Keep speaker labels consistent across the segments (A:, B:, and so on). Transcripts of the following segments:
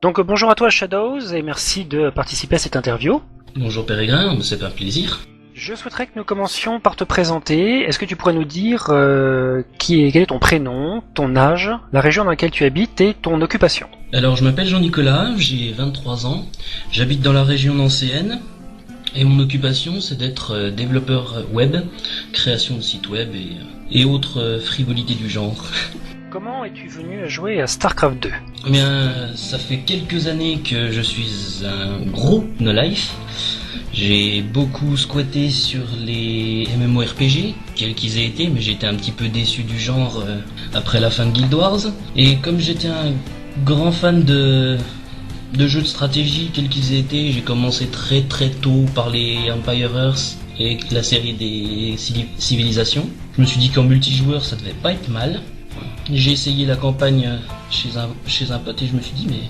A: Donc bonjour à toi Shadows et merci de participer à cette interview.
B: Bonjour Pérégrin, c'est un plaisir.
A: Je souhaiterais que nous commencions par te présenter. Est-ce que tu pourrais nous dire quel est ton prénom, ton âge, la région dans laquelle tu habites et ton occupation?
B: Alors je m'appelle Jean-Nicolas, j'ai 23 ans, j'habite dans la région nancéenne et mon occupation c'est d'être développeur web, création de sites web et autres frivolités du genre.
A: Comment es-tu venu à jouer à StarCraft 2?
B: Eh bien, ça fait quelques années que je suis un gros no-life. J'ai beaucoup squatté sur les MMORPG, quels qu'ils aient été, mais j'étais un petit peu déçu du genre après la fin de Guild Wars. Et comme j'étais un grand fan de jeux de stratégie, quels qu'ils aient été, j'ai commencé très très tôt par les Empire Earth et la série des civilisations. Je me suis dit qu'en multijoueur ça devait pas être mal. J'ai essayé la campagne chez un pote et je me suis dit mais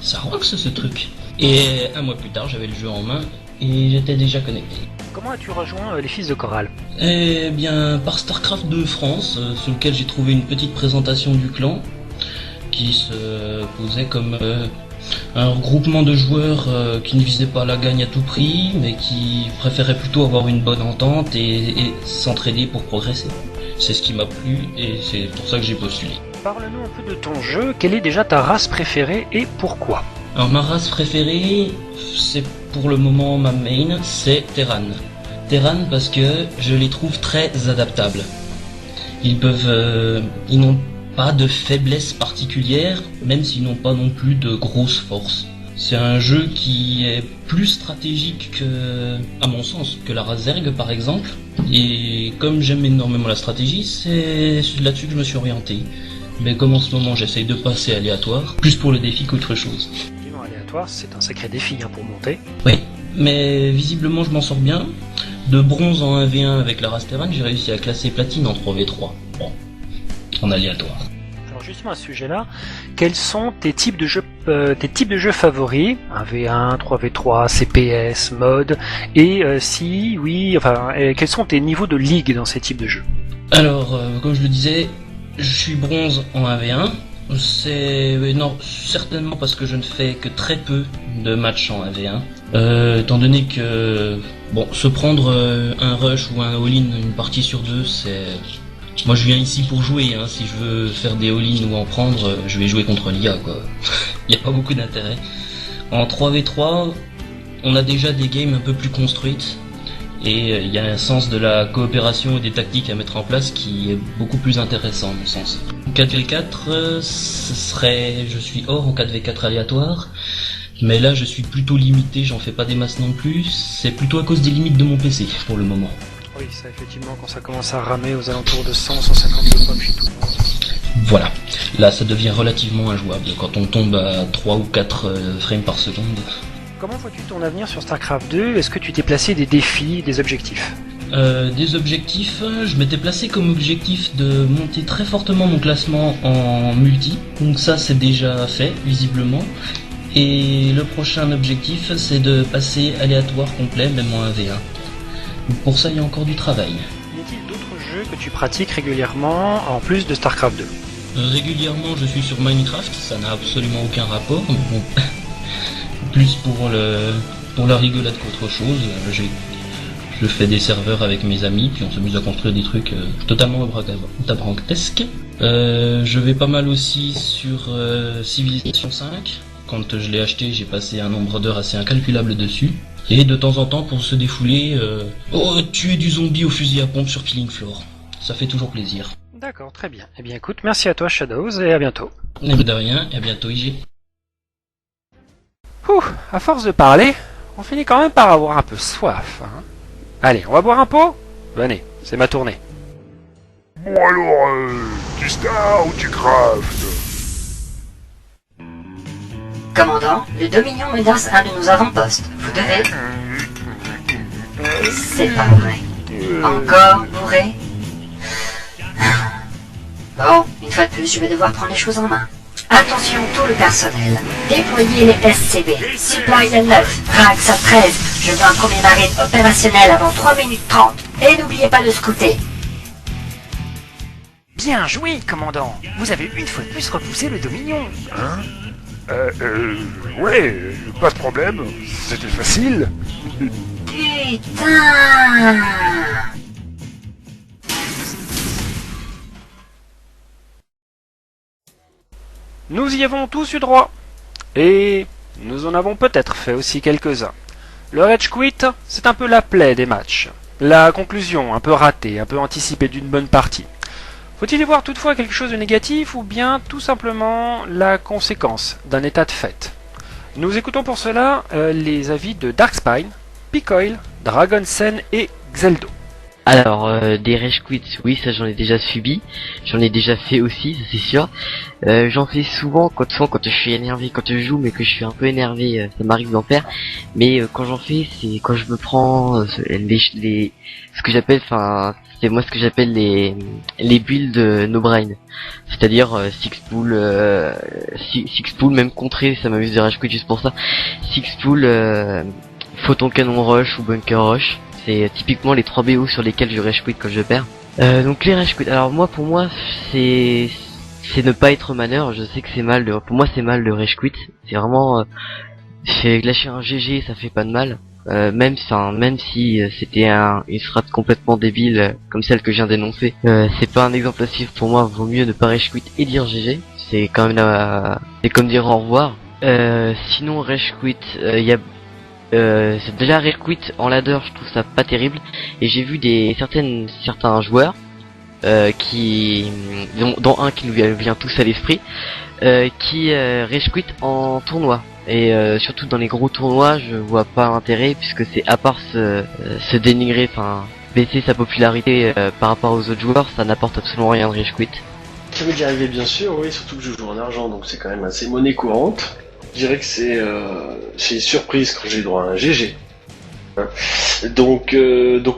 B: ça rock ce truc. Et un mois plus tard j'avais le jeu en main et j'étais déjà connecté.
A: Comment as-tu rejoint les Fils de Chorale?
B: Eh bien par StarCraft 2 France, sur lequel j'ai trouvé une petite présentation du clan qui se posait comme un regroupement de joueurs qui ne visaient pas la gagne à tout prix mais qui préféraient plutôt avoir une bonne entente et s'entraider pour progresser. C'est ce qui m'a plu et c'est pour ça que j'ai postulé.
A: Parle-nous un peu de ton jeu, quelle est déjà ta race préférée et pourquoi?
B: Alors ma race préférée, c'est pour le moment ma main, c'est Terran. Terran parce que je les trouve très adaptables. Ils n'ont pas de faiblesse particulière, même s'ils n'ont pas non plus de grosses forces. C'est un jeu qui est plus stratégique que, à mon sens, que la race Zerg par exemple. Et comme j'aime énormément la stratégie, c'est là-dessus que je me suis orienté. Mais comme en ce moment j'essaye de passer aléatoire, plus pour le défi qu'autre chose.
A: Effectivement, aléatoire, c'est un sacré défi pour monter.
B: Oui, mais visiblement je m'en sors bien. De bronze en 1v1 avec la race Terran, j'ai réussi à classer platine en 3v3. Bon, en aléatoire.
A: Alors justement à ce sujet-là, quels sont tes types de jeux favoris? 1v1, 3v3, CPS, mode, et quels sont tes niveaux de ligue dans ces types de jeux?
B: Alors, comme je le disais, je suis bronze en 1v1. Certainement parce que je ne fais que très peu de matchs en 1v1. Étant donné que, se prendre un rush ou un all-in une partie sur deux, c'est... Moi je viens ici pour jouer, si je veux faire des all-in ou en prendre, je vais jouer contre l'IA quoi. Il n'y a pas beaucoup d'intérêt. En 3v3, on a déjà des games un peu plus construites, et il y a un sens de la coopération et des tactiques à mettre en place qui est beaucoup plus intéressant à mon sens. 4v4, je suis hors en 4v4 aléatoire, mais là je suis plutôt limité, j'en fais pas des masses non plus, c'est plutôt à cause des limites de mon PC pour le moment.
A: Oui, ça effectivement, quand ça commence à ramer aux alentours de 100, 150 de pop, puis tout.
B: Voilà, là ça devient relativement injouable quand on tombe à 3 ou 4 frames par seconde.
A: Comment vois-tu ton avenir sur StarCraft 2? Est-ce que tu t'es placé des défis, des objectifs?
B: Des objectifs, je m'étais placé comme objectif de monter très fortement mon classement en multi, donc ça c'est déjà fait visiblement. Et le prochain objectif c'est de passer aléatoire complet, même en 1v1. Pour ça, il y a encore du travail.
A: Y a-t-il d'autres jeux que tu pratiques régulièrement en plus de StarCraft 2?
B: Régulièrement, je suis sur Minecraft, ça n'a absolument aucun rapport, mais bon, plus pour la rigolade qu'autre chose. Je fais des serveurs avec mes amis, puis on s'amuse à construire des trucs totalement abracadabranquesques. Je vais pas mal aussi sur Civilization 5. Quand je l'ai acheté, j'ai passé un nombre d'heures assez incalculable dessus. Et de temps en temps, pour se défouler, tuer du zombie au fusil à pompe sur Killing Floor. Ça fait toujours plaisir.
A: D'accord, très bien. Eh bien écoute, merci à toi Shadows et à bientôt.
B: Et de rien, et à bientôt IG.
A: Ouh, à force de parler, on finit quand même par avoir un peu soif. Allez, on va boire un pot? Venez, c'est ma tournée.
C: Bon alors, tu star ou tu craftes?
D: Commandant, le Dominion menace un de nos avant-postes. Vous devez... C'est pas vrai. Encore bourré? Bon, une fois de plus, je vais devoir prendre les choses en main. Attention tout le personnel. Déployez les SCB. Supply à 9, Rax à 13. Je veux un premier marine opérationnel avant 3 minutes 30. Et n'oubliez pas de scouter.
E: Bien joué, commandant. Vous avez une fois de plus repoussé le Dominion.
C: Ouais, pas de problème, c'était facile.
D: Putain!
A: Nous y avons tous eu droit. Et nous en avons peut-être fait aussi quelques-uns. Le Rage Quit, c'est un peu la plaie des matchs. La conclusion, un peu ratée, un peu anticipée d'une bonne partie. Faut-il y voir toutefois quelque chose de négatif ou bien tout simplement la conséquence d'un état de fait? Nous écoutons pour cela les avis de Darkspine, Picoil, Dragonsen et Xeldo.
E: Alors, des rage quits, oui, ça j'en ai déjà subi, j'en ai déjà fait aussi, ça c'est sûr. J'en fais souvent quand je suis énervé, quand je joue mais que je suis un peu énervé, ça m'arrive d'en faire. Mais quand j'en fais, c'est quand je me prends ce que j'appelle, enfin, c'est moi ce que j'appelle les builds no brain. C'est-à-dire six pool, même contré, ça m'amuse de rage quit juste pour ça. Six pool, photon canon rush ou bunker rush. C'est typiquement les 3 BO sur lesquels je rage quit quand je perds. Donc les rage quit, alors pour moi, c'est ne pas être maneur. Je sais que c'est mal, pour moi c'est mal le rage quit. C'est vraiment, lâcher un GG, ça fait pas de mal. Même si c'était une strat complètement débile comme celle que je viens d'énoncer, c'est pas un exemple à suivre pour moi. Vaut mieux ne pas rage quit et dire GG. C'est quand même c'est comme dire au revoir. Sinon rage quit, il y a c'est déjà rare quit en ladder, je trouve ça pas terrible, et j'ai vu certains joueurs dont un qui nous vient tous à l'esprit, qui rage quit en tournoi, et surtout dans les gros tournois je vois pas l'intérêt, puisque c'est à part se dénigrer, enfin baisser sa popularité par rapport aux autres joueurs, ça n'apporte absolument rien de rage quit.
F: Ça m'est déjà arrivé bien sûr, oui, surtout que je joue en argent, donc c'est quand même assez monnaie courante. Je dirais que c'est une surprise quand j'ai droit à un GG. Hein. Donc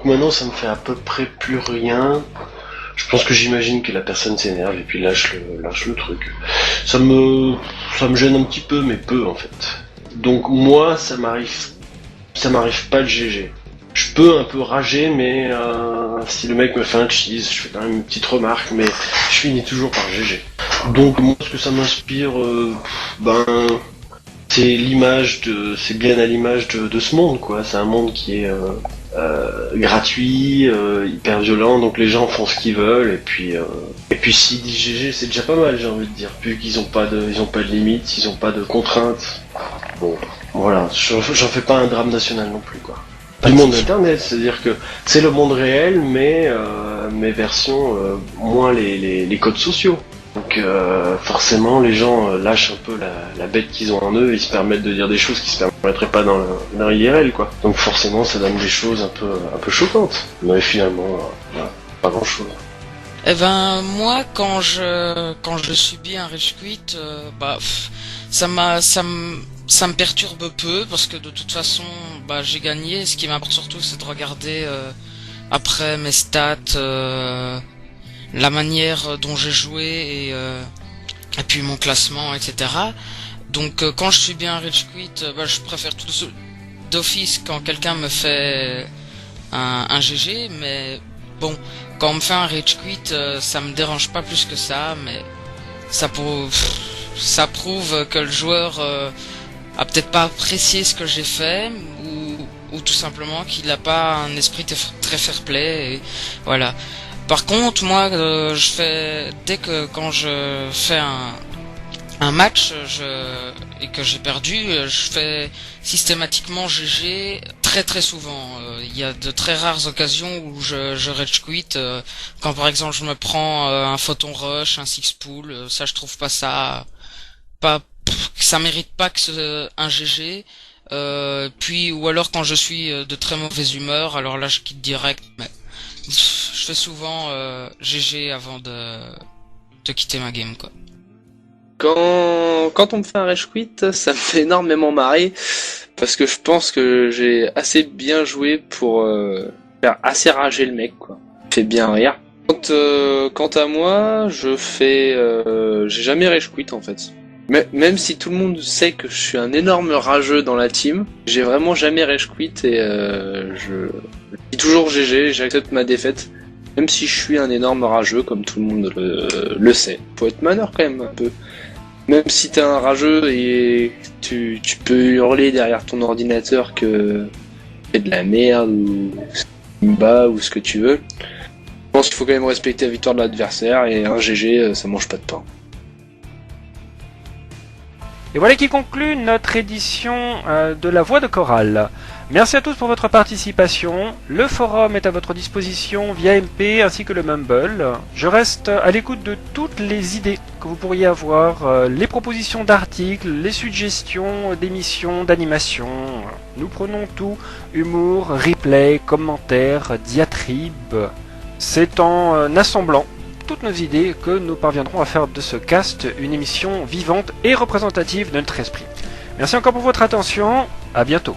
F: maintenant ça me fait à peu près plus rien. Je pense que j'imagine que la personne s'énerve et puis lâche le truc. Ça me gêne un petit peu, mais peu en fait. Donc moi ça m'arrive pas de GG. Je peux un peu rager, mais si le mec me fait un cheese, je fais quand même une petite remarque, mais je finis toujours par GG. Donc moi ce que ça m'inspire, c'est bien à l'image de ce monde, quoi. C'est un monde qui est gratuit, hyper violent, donc les gens font ce qu'ils veulent, et puis s'ils disent GG, c'est déjà pas mal, j'ai envie de dire, vu qu'ils ont pas de limites, ils ont pas de contraintes. Bon, voilà, j'en fais pas un drame national non plus, quoi. Du monde internet, c'est-à-dire que c'est le monde réel, mais version moins les codes sociaux. Donc forcément les gens lâchent un peu la bête qu'ils ont en eux, ils se permettent de dire des choses qui se permettraient pas dans l'IRL, quoi. Donc forcément ça donne des choses un peu choquantes. Mais finalement, voilà, pas grand chose.
G: Eh ben moi quand je subis un rage quit, ça me perturbe peu, parce que de toute façon j'ai gagné. Ce qui m'importe surtout c'est de regarder après mes stats, la manière dont j'ai joué et puis mon classement, etc. Donc quand je suis bien rage quit, je préfère tout d'office quand quelqu'un me fait un GG, mais bon, quand on me fait un rage quit, ça me dérange pas plus que ça, mais ça prouve que le joueur a peut-être pas apprécié ce que j'ai fait, ou tout simplement qu'il a pas un esprit très fair play, et voilà. Par contre, moi, quand je fais un match et que j'ai perdu, je fais systématiquement GG très très souvent. Il y a de très rares occasions où je rage quit, quand par exemple je me prends un photon rush, un six pool, ça je trouve pas ça ça mérite pas un GG. Puis ou alors quand je suis de très mauvaise humeur, alors là je quitte direct, mais je fais souvent GG avant de quitter ma game, quoi.
H: Quand on me fait un rage quit, ça me fait énormément marrer, parce que je pense que j'ai assez bien joué pour faire assez rager le mec, quoi. Fait bien rire. Quant à moi, j'ai jamais rage quit en fait. Même si tout le monde sait que je suis un énorme rageux dans la team, j'ai vraiment jamais rage quit, et je dis toujours GG, j'accepte ma défaite, même si je suis un énorme rageux, comme tout le monde le sait. Faut être maneur quand même un peu. Même si t'es un rageux et tu peux hurler derrière ton ordinateur que c'est de la merde ou bas ou ce que tu veux. Je pense qu'il faut quand même respecter la victoire de l'adversaire et un GG, ça mange pas de pain.
A: Et voilà qui conclut notre édition de La Voix de Chorale. Merci à tous pour votre participation. Le forum est à votre disposition via MP ainsi que le Mumble. Je reste à l'écoute de toutes les idées que vous pourriez avoir, les propositions d'articles, les suggestions d'émissions, d'animations. Nous prenons tout, humour, replay, commentaires, diatribes. C'est en assemblant toutes nos idées que nous parviendrons à faire de ce cast une émission vivante et représentative de notre esprit. Merci encore pour votre attention, à bientôt.